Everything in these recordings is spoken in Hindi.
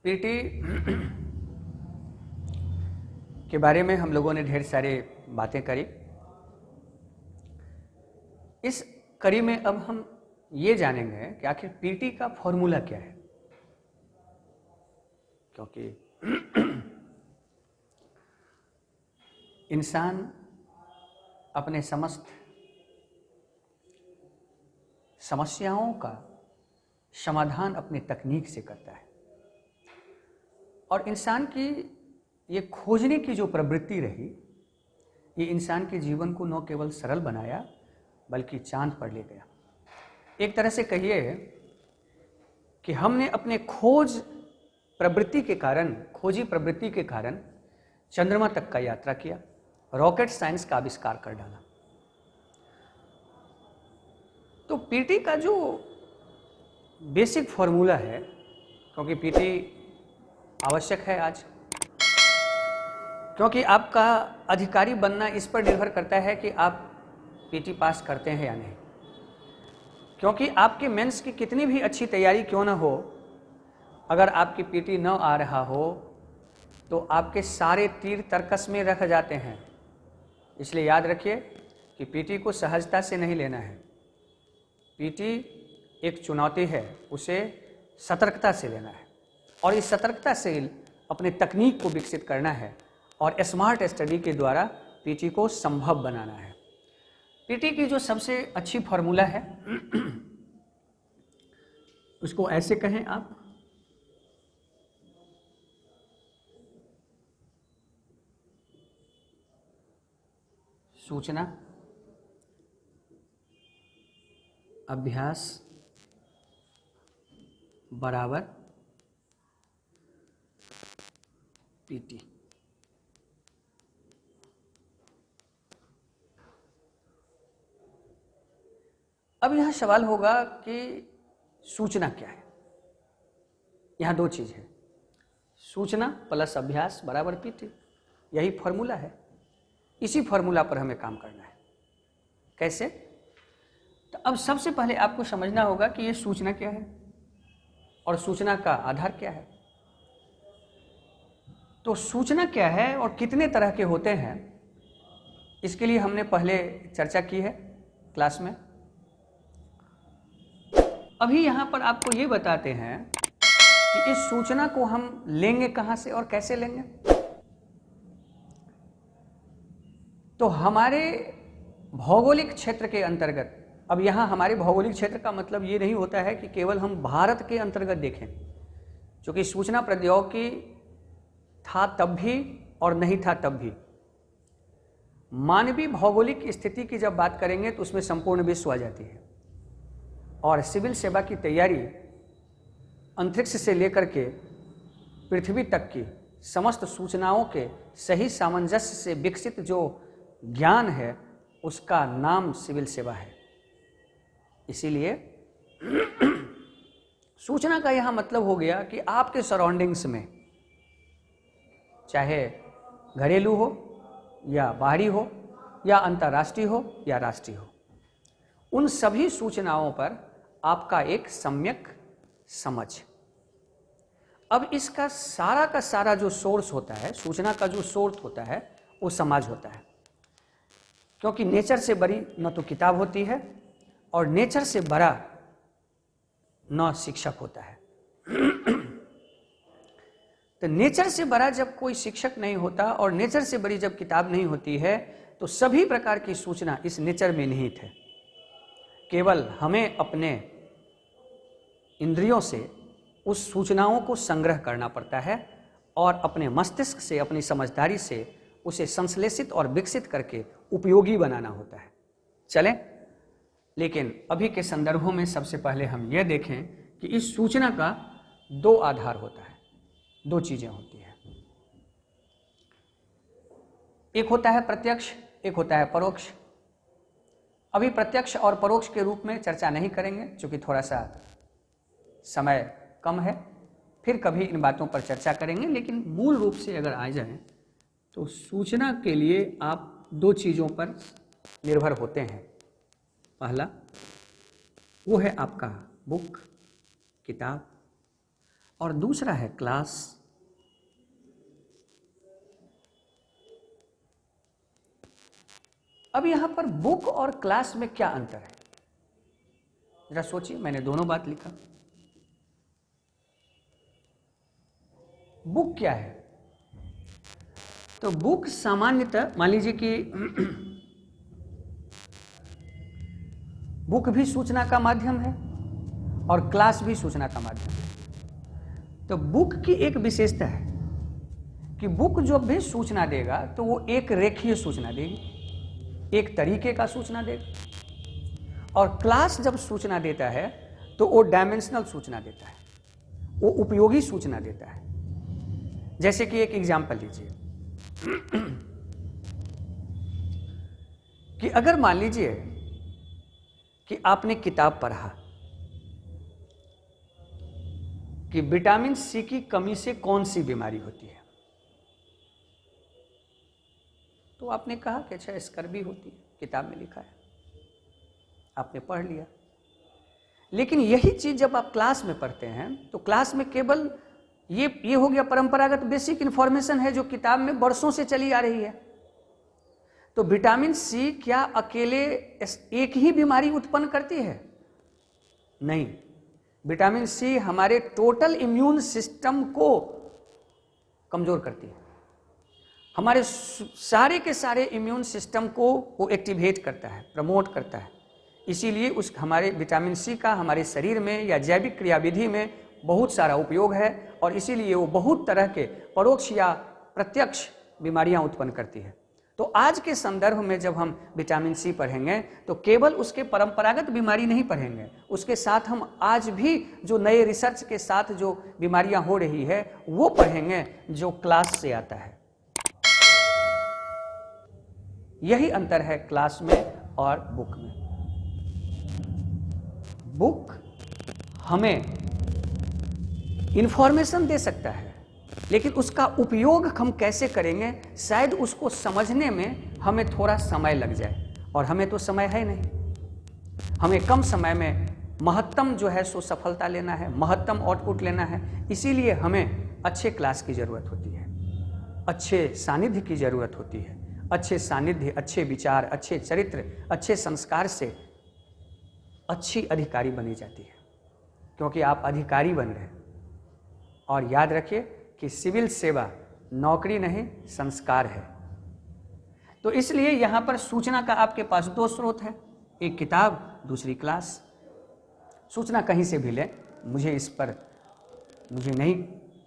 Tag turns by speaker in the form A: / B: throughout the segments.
A: पीटी के बारे में हम लोगों ने ढेर सारे बातें करी। इस कड़ी में अब हम ये जानेंगे कि आखिर पीटी का फॉर्मूला क्या है, क्योंकि इंसान अपने समस्त समस्याओं का समाधान अपनी तकनीक से करता है, और इंसान की ये खोजने की जो प्रवृत्ति रही, ये इंसान के जीवन को न केवल सरल बनाया बल्कि चांद पर ले गया। एक तरह से कहिए कि हमने अपने खोजी प्रवृत्ति के कारण चंद्रमा तक का यात्रा किया, रॉकेट साइंस का आविष्कार कर डाला। तो पीटी का जो बेसिक फॉर्मूला है, क्योंकि पीटी आवश्यक है आज, क्योंकि आपका अधिकारी बनना इस पर निर्भर करता है कि आप पीटी पास करते हैं या नहीं। क्योंकि आपके मेंस की कितनी भी अच्छी तैयारी क्यों ना हो, अगर आपकी पीटी न आ रहा हो तो आपके सारे तीर तर्कस में रख जाते हैं। इसलिए याद रखिए कि पीटी को सहजता से नहीं लेना है। पीटी एक चुनौती है, उसे सतर्कता से लेना है, और इस सतर्कता से अपने तकनीक को विकसित करना है और स्मार्ट स्टडी के द्वारा पीटी को संभव बनाना है। पीटी की जो सबसे अच्छी फॉर्मूला है उसको ऐसे कहें आप, सूचना, अभ्यास बराबर पीटी। अब यहां सवाल होगा कि सूचना क्या है। यहां दो चीज है, सूचना प्लस अभ्यास बराबर पीटी, यही फॉर्मूला है। इसी फॉर्मूला पर हमें काम करना है। कैसे? तो अब सबसे पहले आपको समझना होगा कि ये सूचना क्या है और सूचना का आधार क्या है। तो सूचना क्या है और कितने तरह के होते हैं, इसके लिए हमने पहले चर्चा की है क्लास में। अभी यहां पर आपको ये बताते हैं कि इस सूचना को हम लेंगे कहां से और कैसे लेंगे। तो हमारे भौगोलिक क्षेत्र के अंतर्गत, अब यहां हमारे भौगोलिक क्षेत्र का मतलब ये नहीं होता है कि केवल हम भारत के अंतर्गत देखें, क्योंकि सूचना प्रौद्योगिकी था तब भी और नहीं था तब भी। मानवीय भौगोलिक स्थिति की जब बात करेंगे तो उसमें संपूर्ण विश्व आ जाती है, और सिविल सेवा की तैयारी अंतरिक्ष से लेकर के पृथ्वी तक की समस्त सूचनाओं के सही सामंजस्य से विकसित जो ज्ञान है, उसका नाम सिविल सेवा है। इसीलिए सूचना का यहां मतलब हो गया कि आपके सराउंडिंग्स में, चाहे घरेलू हो या बाहरी हो या अंतर्राष्ट्रीय हो या राष्ट्रीय हो, उन सभी सूचनाओं पर आपका एक सम्यक समझ। अब इसका सारा का सारा जो सोर्स होता है, सूचना का जो सोर्स होता है, वो समाज होता है। क्योंकि नेचर से बड़ी न तो किताब होती है और नेचर से बड़ा न शिक्षक होता है। तो नेचर से बड़ा जब कोई शिक्षक नहीं होता और नेचर से बड़ी जब किताब नहीं होती है, तो सभी प्रकार की सूचना इस नेचर में निहित है। केवल हमें अपने इंद्रियों से उस सूचनाओं को संग्रह करना पड़ता है और अपने मस्तिष्क से, अपनी समझदारी से उसे संश्लेषित और विकसित करके उपयोगी बनाना होता है। चलें, लेकिन अभी के संदर्भों में सबसे पहले हम यह देखें कि इस सूचना का दो आधार होता है, दो चीजें होती हैं। एक होता है प्रत्यक्ष, एक होता है परोक्ष। अभी प्रत्यक्ष और परोक्ष के रूप में चर्चा नहीं करेंगे, क्योंकि थोड़ा सा समय कम है। फिर कभी इन बातों पर चर्चा करेंगे, लेकिन मूल रूप से अगर आ जाएं तो सूचना के लिए आप दो चीज़ों पर निर्भर होते हैं। पहला वो है आपका बुक, किताब, और दूसरा है क्लास। अब यहां पर बुक और क्लास में क्या अंतर है, जरा सोचिए। मैंने दोनों बात लिखा। बुक क्या है? तो बुक सामान्यतः मान लीजिए कि बुक भी सूचना का माध्यम है और क्लास भी सूचना का माध्यम है। तो बुक की एक विशेषता है कि बुक जब भी सूचना देगा तो वो एक रेखीय सूचना देगी, एक तरीके का सूचना देगा। और क्लास जब सूचना देता है तो वो डायमेंशनल सूचना देता है, वो उपयोगी सूचना देता है। जैसे कि एक एग्जाम्पल लीजिए कि अगर मान लीजिए कि आपने किताब पढ़ा कि विटामिन सी की कमी से कौन सी बीमारी होती है, तो आपने कहा कि अच्छा स्कर्वी होती है, किताब में लिखा है, आपने पढ़ लिया। लेकिन यही चीज जब आप क्लास में पढ़ते हैं तो क्लास में केवल ये हो गया परंपरागत बेसिक इंफॉर्मेशन है जो किताब में वर्षों से चली आ रही है। तो विटामिन सी क्या अकेले एक ही बीमारी उत्पन्न करती है? नहीं, विटामिन सी हमारे टोटल इम्यून सिस्टम को कमजोर करती है, हमारे सारे के सारे इम्यून सिस्टम को वो एक्टिवेट करता है, प्रमोट करता है। इसीलिए उस हमारे विटामिन सी का हमारे शरीर में या जैविक क्रियाविधि में बहुत सारा उपयोग है और इसीलिए वो बहुत तरह के परोक्ष या प्रत्यक्ष बीमारियां उत्पन्न करती है। तो आज के संदर्भ में जब हम विटामिन सी पढ़ेंगे तो केवल उसके परंपरागत बीमारी नहीं पढ़ेंगे, उसके साथ हम आज भी जो नए रिसर्च के साथ जो बीमारियां हो रही है वो पढ़ेंगे जो क्लास से आता है। यही अंतर है क्लास में और बुक में। बुक हमें इंफॉर्मेशन दे सकता है, लेकिन उसका उपयोग हम कैसे करेंगे शायद उसको समझने में हमें थोड़ा समय लग जाए, और हमें तो समय है नहीं। हमें कम समय में महत्तम जो है सो सफलता लेना है, महत्तम आउटपुट लेना है। इसीलिए हमें अच्छे क्लास की जरूरत होती है, अच्छे सानिध्य की जरूरत होती है। अच्छे सानिध्य, अच्छे विचार, अच्छे चरित्र, अच्छे संस्कार से अच्छी अधिकारी बनी जाती है, क्योंकि आप अधिकारी बन रहे हैं। और याद रखिए कि सिविल सेवा नौकरी नहीं, संस्कार है। तो इसलिए यहां पर सूचना का आपके पास दो स्रोत है, एक किताब, दूसरी क्लास। सूचना कहीं से भी लें, मुझे नहीं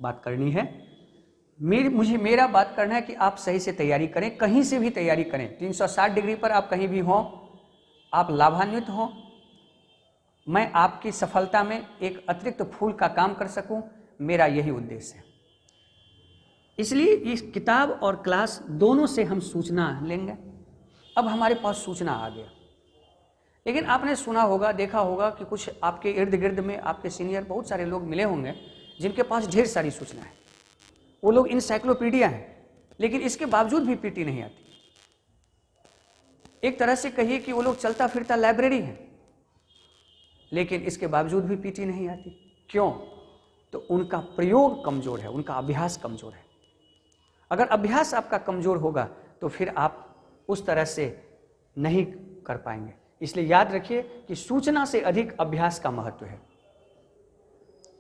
A: बात करनी है। मुझे मेरा बात करना है कि आप सही से तैयारी करें, कहीं से भी तैयारी करें। 360 डिग्री पर आप कहीं भी हों, आप लाभान्वित हों, मैं आपकी सफलता में एक अतिरिक्त फूल का काम कर सकूं, मेरा यही उद्देश्य है। इसलिए इस किताब और क्लास दोनों से हम सूचना लेंगे। अब हमारे पास सूचना आ गया, लेकिन आपने सुना होगा, देखा होगा कि कुछ आपके इर्द गिर्द में आपके सीनियर बहुत सारे लोग मिले होंगे जिनके पास ढेर सारी सूचना है। वो लोग इंसाइक्लोपीडिया हैं, लेकिन इसके बावजूद भी पीटी नहीं आती। एक तरह से कहिए कि वो लोग चलता फिरता लाइब्रेरी है, लेकिन इसके बावजूद भी पीटी नहीं आती। क्यों? तो उनका प्रयोग कमजोर है, उनका अभ्यास कमजोर है। अगर अभ्यास आपका कमजोर होगा तो फिर आप उस तरह से नहीं कर पाएंगे। इसलिए याद रखिए कि सूचना से अधिक अभ्यास का महत्व है।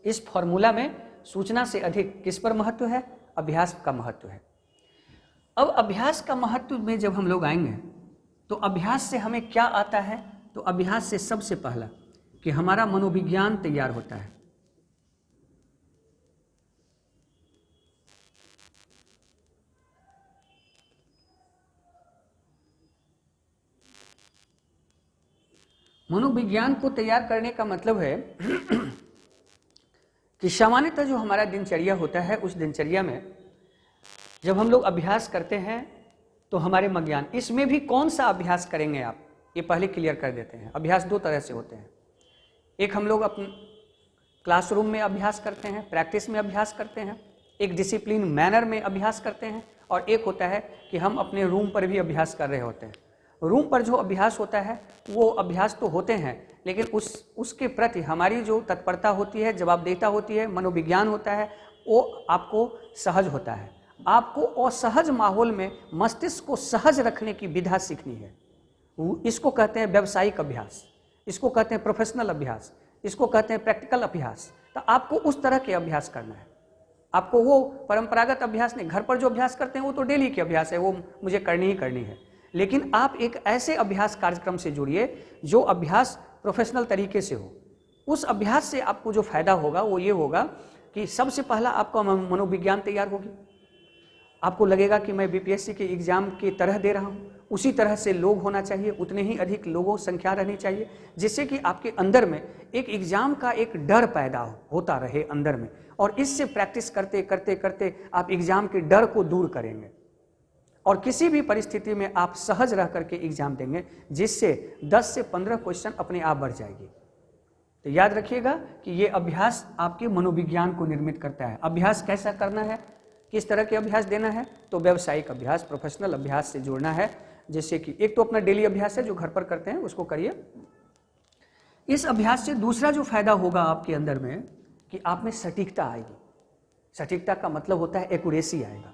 A: इस फॉर्मूला में सूचना से अधिक किस पर महत्व है? अभ्यास का महत्व है। अब अभ्यास का महत्व में जब हम लोग आएंगे तो अभ्यास से हमें क्या आता है? तो अभ्यास से सबसे पहला कि हमारा मनोविज्ञान तैयार होता है। मनोविज्ञान को तैयार करने का मतलब है कि सामान्यतः जो हमारा दिनचर्या होता है, उस दिनचर्या में जब हम लोग अभ्यास करते हैं तो हमारे मनोविज्ञान, इसमें भी कौन सा अभ्यास करेंगे आप, ये पहले क्लियर कर देते हैं। अभ्यास दो तरह से होते हैं। एक हम लोग अपने क्लासरूम में अभ्यास करते हैं, प्रैक्टिस में अभ्यास करते हैं, एक डिसिप्लिन मैनर में अभ्यास करते हैं, और एक होता है कि हम अपने रूम पर भी अभ्यास कर रहे होते हैं। रूम पर जो अभ्यास होता है वो अभ्यास तो होते हैं, लेकिन उसके प्रति हमारी जो तत्परता होती है, जवाबदेहिता होती है, मनोविज्ञान होता है, वो आपको सहज होता है। आपको असहज माहौल में मस्तिष्क को सहज रखने की विधा सीखनी है। इसको कहते हैं व्यावसायिक अभ्यास, इसको कहते हैं प्रोफेशनल अभ्यास, इसको कहते हैं प्रैक्टिकल अभ्यास। तो आपको उस तरह के अभ्यास करना है। आपको वो परंपरागत अभ्यास नहीं, घर पर जो अभ्यास करते हैं वो तो डेली के अभ्यास है, वो मुझे करनी ही करनी है। लेकिन आप एक ऐसे अभ्यास कार्यक्रम से जुड़िए जो अभ्यास प्रोफेशनल तरीके से हो। उस अभ्यास से आपको जो फायदा होगा वो ये होगा कि सबसे पहला आपका मनोविज्ञान तैयार होगी। आपको लगेगा कि मैं बीपीएससी के एग्जाम की तरह दे रहा हूँ, उसी तरह से लोग होना चाहिए, उतने ही अधिक लोगों संख्या रहनी चाहिए, जिससे कि आपके अंदर में एक एग्जाम का एक डर पैदा होता रहे अंदर में, और इससे प्रैक्टिस करते करते करते आप एग्जाम के डर को दूर करेंगे और किसी भी परिस्थिति में आप सहज रह करके एग्जाम देंगे, जिससे 10 से 15 क्वेश्चन अपने आप बढ़ जाएगी। तो याद रखिएगा कि ये अभ्यास आपके मनोविज्ञान को निर्मित करता है। अभ्यास कैसा करना है, किस तरह के अभ्यास देना है, तो व्यावसायिक अभ्यास, प्रोफेशनल अभ्यास से जोड़ना है। जैसे कि एक तो अपना डेली अभ्यास है जो घर पर करते हैं, उसको करिए। इस अभ्यास से दूसरा जो फायदा होगा आपके अंदर में कि आप में सटीकता आएगी। सटीकता का मतलब होता है एक्यूरेसी आएगा,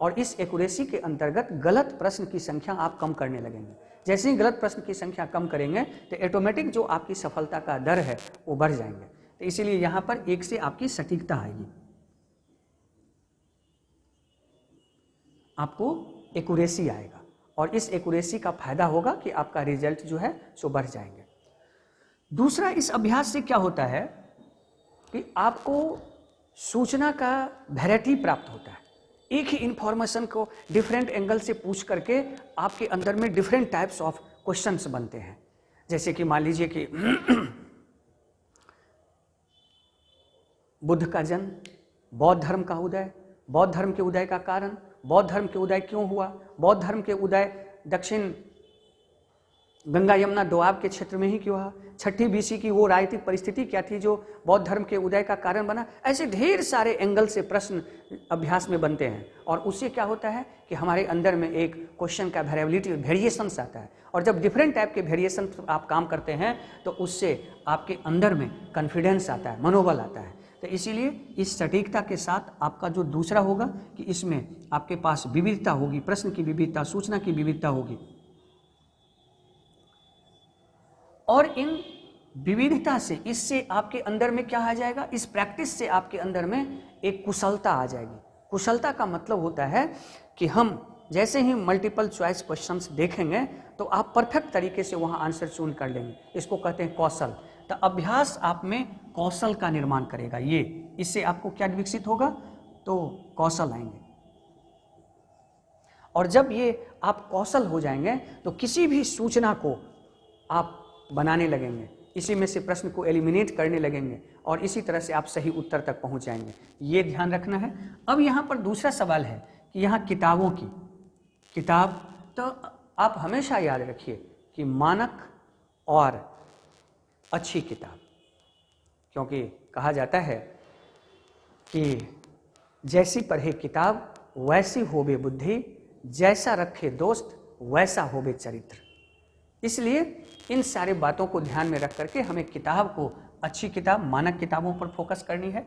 A: और इस एक्यूरेसी के अंतर्गत गलत प्रश्न की संख्या आप कम करने लगेंगे। जैसे ही गलत प्रश्न की संख्या कम करेंगे तो ऑटोमेटिक जो आपकी सफलता का दर है वो बढ़ जाएंगे। तो इसीलिए यहाँ पर 1 से आपकी सटीकता आएगी, आपको एक्यूरेसी आएगा, और इस एक्यूरेसी का फायदा होगा कि आपका रिजल्ट जो है सो बढ़ जाएंगे। दूसरा, इस अभ्यास से क्या होता है कि आपको सूचना का वैरायटी प्राप्त होता है। एक ही इंफॉर्मेशन को डिफरेंट एंगल से पूछ करके आपके अंदर में डिफरेंट टाइप्स ऑफ क्वेश्चंस बनते हैं। जैसे कि मान लीजिए कि बुद्ध का जन्म, बौद्ध धर्म का उदय, बौद्ध धर्म के उदय का कारण, बौद्ध धर्म के उदय क्यों हुआ, बौद्ध धर्म के उदय दक्षिण गंगा यमुना दोआब के क्षेत्र में ही क्यों हुआ, 6ठी BC की वो राजनीतिक परिस्थिति क्या थी जो बौद्ध धर्म के उदय का कारण बना। ऐसे ढेर सारे एंगल से प्रश्न अभ्यास में बनते हैं, और उससे क्या होता है कि हमारे अंदर में एक क्वेश्चन का वेरिएबिलिटी, वेरिएशंस आता है, और जब डिफरेंट टाइप के वेरिएशन आप काम करते हैं तो उससे आपके अंदर में कॉन्फिडेंस आता है, मनोबल आता है। तो इसीलिए इस सटीकता के साथ आपका जो दूसरा होगा कि इसमें आपके पास विविधता होगी, प्रश्न की विविधता, सूचना की विविधता होगी, और इन विविधता से, इससे आपके अंदर में क्या आ जाएगा, इस प्रैक्टिस से आपके अंदर में एक कुशलता आ जाएगी। कुशलता का मतलब होता है कि हम जैसे ही मल्टीपल चॉइस क्वेश्चंस देखेंगे तो आप परफेक्ट तरीके से वहाँ आंसर चून कर लेंगे। इसको कहते हैं कौशल। तो अभ्यास आप में कौशल का निर्माण करेगा। ये इससे आपको क्या विकसित होगा, तो कौशल आएंगे, और जब ये आप कौशल हो जाएंगे तो किसी भी सूचना को आप बनाने लगेंगे, इसी में से प्रश्न को एलिमिनेट करने लगेंगे, और इसी तरह से आप सही उत्तर तक पहुंच जाएंगे। ये ध्यान रखना है। अब यहाँ पर दूसरा सवाल है कि यहाँ किताबों की किताब, तो आप हमेशा याद रखिए कि मानक और अच्छी किताब, क्योंकि कहा जाता है कि जैसी पढ़े किताब वैसी होवे बुद्धि, जैसा रखे दोस्त वैसा होवे चरित्र। इसलिए इन सारे बातों को ध्यान में रख करके हमें किताब को, अच्छी किताब, मानक किताबों पर फोकस करनी है,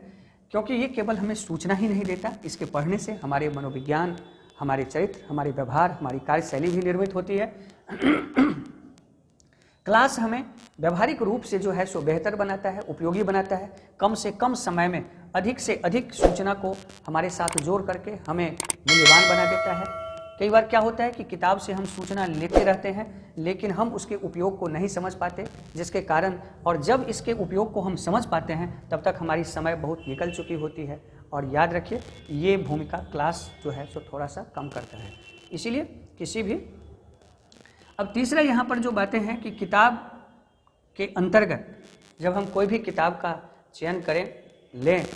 A: क्योंकि ये केवल हमें सूचना ही नहीं देता, इसके पढ़ने से हमारे मनोविज्ञान, हमारे चरित्र, हमारे व्यवहार, हमारी कार्यशैली भी निर्मित होती है। क्लास हमें व्यवहारिक रूप से जो है सो बेहतर बनाता है, उपयोगी बनाता है। कम से कम समय में अधिक से अधिक सूचना को हमारे साथ जोड़ करके हमें मूल्यवान बना देता है। कई बार क्या होता है कि किताब से हम सूचना लेते रहते हैं, लेकिन हम उसके उपयोग को नहीं समझ पाते, जिसके कारण, और जब इसके उपयोग को हम समझ पाते हैं तब तक हमारी समय बहुत निकल चुकी होती है। और याद रखिए, ये भूमिका क्लास जो है सो थोड़ा सा कम करता है। इसीलिए किसी भी, अब तीसरा यहाँ पर जो बातें हैं कि किताब के अंतर्गत जब हम कोई भी किताब का चयन करें, लें,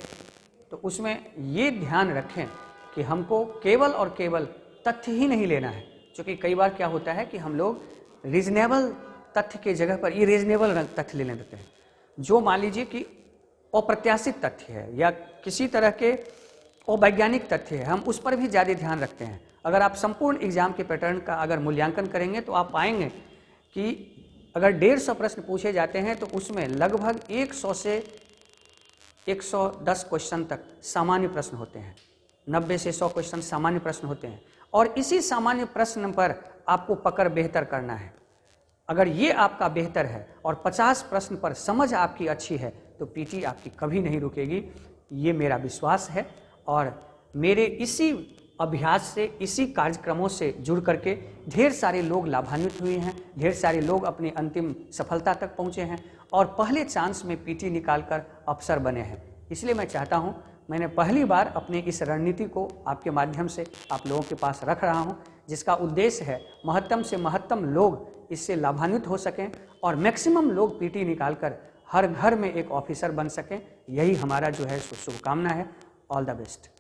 A: तो उसमें ये ध्यान रखें कि हमको केवल और केवल तथ्य ही नहीं लेना है। क्योंकि कई बार क्या होता है कि हम लोग रीजनेबल तथ्य के जगह पर इरीजनेबल तथ्य लेने लगते हैं, जो मान लीजिए कि अप्रत्याशित तथ्य है या किसी तरह के वो वैज्ञानिक तथ्य है, हम उस पर भी ज़्यादा ध्यान रखते हैं। अगर आप संपूर्ण एग्जाम के पैटर्न का अगर मूल्यांकन करेंगे तो आप पाएंगे कि अगर 150 प्रश्न पूछे जाते हैं तो उसमें लगभग 100 से 110 क्वेश्चन तक सामान्य प्रश्न होते हैं, 90 से 100 क्वेश्चन सामान्य प्रश्न होते हैं। और इसी सामान्य प्रश्न पर आपको पकड़ बेहतर करना है। अगर ये आपका बेहतर है और 50 प्रश्न पर समझ आपकी अच्छी है तो पीटी आपकी कभी नहीं रुकेगी, ये मेरा विश्वास है। और मेरे इसी अभ्यास से, इसी कार्यक्रमों से जुड़ करके ढेर सारे लोग लाभान्वित हुए हैं, ढेर सारे लोग अपनी अंतिम सफलता तक पहुँचे हैं और पहले चांस में पीटी निकालकर अफसर बने हैं। इसलिए मैं चाहता हूँ, मैंने पहली बार अपने इस रणनीति को आपके माध्यम से आप लोगों के पास रख रहा हूँ, जिसका उद्देश्य है महत्तम से महत्तम लोग इससे लाभान्वित हो सकें और मैक्सिमम लोग पीटी निकालकर हर घर में एक ऑफिसर बन सकें। यही हमारा जो है शुभकामना है। All the best.